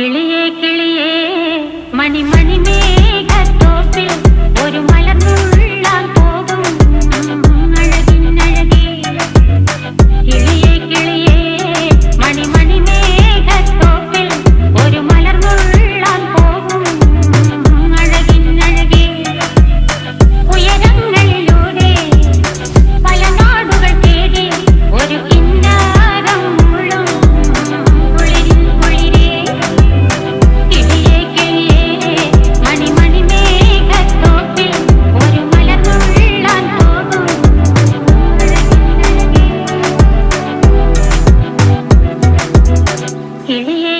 കിളിയേ കിളിയേ മണിമണി മേഘത്തോപ്പിൽ ഒരു മലർന്നുള്ളാൻ പോകും അഴകിനഴകേ. കിളിയേ കിളിയേ മണിമണി മേഘത്തോപ്പിൽ ഒരു മലർന്നുള്ളാൻ പോകും അഴകിനഴകേ. ഉയരങ്ങളിലൂടെ പല നാടുകൾ തേടി ഒരു കിന്നാരം മുള്ളും കുളിരിൻ കുളിരേ. കിളിയേ കിളിയേ മണിമണി മേഘത്തോപ്പിൽ ഒരു മലർന്നുള്ളാൻ പോകും അഴകിനഴകേ. കിളിയേ